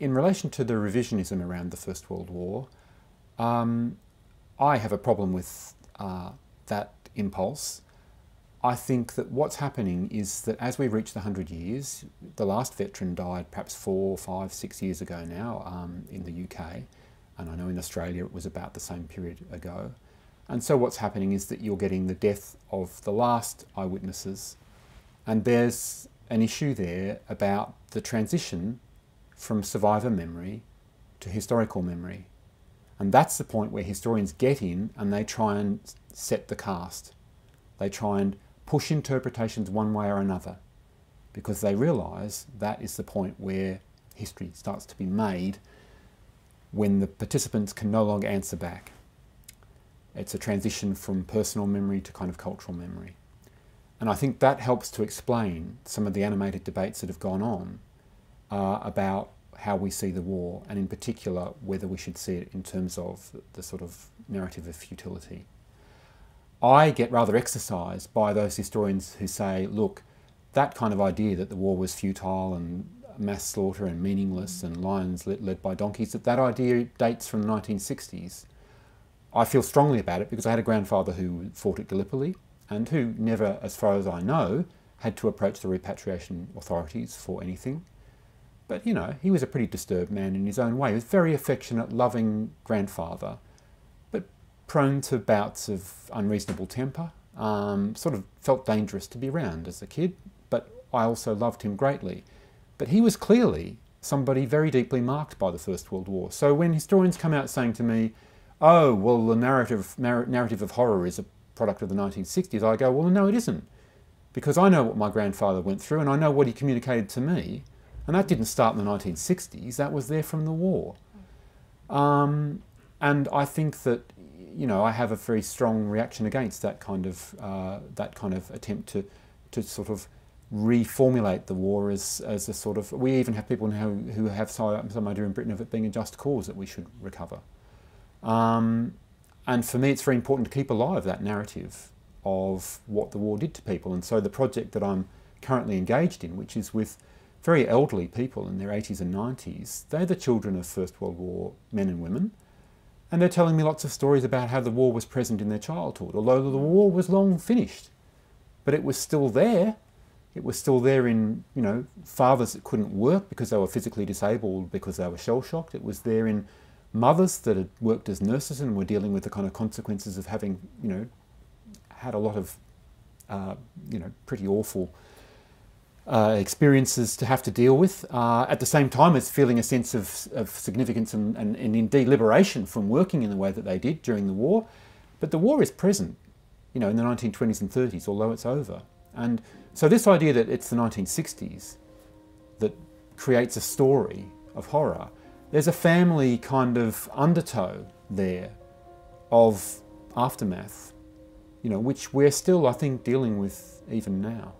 in relation to the revisionism around the First World War, I have a problem with that impulse. I think that what's happening is that as we reach the 100 years, the last veteran died perhaps 4, 5, 6 years ago now in the UK, and I know in Australia it was about the same period ago. And so what's happening is that you're getting the death of the last eyewitnesses, and there's an issue there about the transition from survivor memory to historical memory. And that's the point where historians get in and they try and set the cast. They try and push interpretations one way or another, because they realise that is the point where history starts to be made, when the participants can no longer answer back. It's a transition from personal memory to kind of cultural memory. And I think that helps to explain some of the animated debates that have gone on about how we see the war, and in particular whether we should see it in terms of the sort of narrative of futility. I get rather exercised by those historians who say, look, that kind of idea that the war was futile and mass slaughter and meaningless and lions led by donkeys, that idea dates from the 1960s. I feel strongly about it because I had a grandfather who fought at Gallipoli and who never, as far as I know, had to approach the repatriation authorities for anything. But, you know, he was a pretty disturbed man in his own way. He was a very affectionate, loving grandfather, but prone to bouts of unreasonable temper. Sort of felt dangerous to be around as a kid, but I also loved him greatly. But he was clearly somebody very deeply marked by the First World War. So when historians come out saying to me, oh, well, the narrative of horror is a product of the 1960s, I go, well, no, it isn't. Because I know what my grandfather went through and I know what he communicated to me. And that didn't start in the 1960s, that was there from the war. And I think that, you know, I have a very strong reaction against that kind of attempt to sort of reformulate the war as a sort of, we even have people now who have some idea in Britain of it being a just cause that we should recover. And for me it's very important to keep alive that narrative of what the war did to people. And so the project that I'm currently engaged in, which is with very elderly people in their 80s and 90s, they're the children of First World War men and women, and they're telling me lots of stories about how the war was present in their childhood, although the war was long finished. But it was still there. It was still there in, you know, fathers that couldn't work because they were physically disabled because they were shell-shocked. It was there in mothers that had worked as nurses and were dealing with the kind of consequences of having, you know, had a lot of, you know, pretty awful experiences to have to deal with, at the same time as feeling a sense of significance and indeed liberation from working in the way that they did during the war. But the war is present, you know, in the 1920s and 30s, although it's over. And so this idea that it's the 1960s that creates a story of horror, there's a family kind of undertow there of aftermath, you know, which we're still, I think, dealing with even now.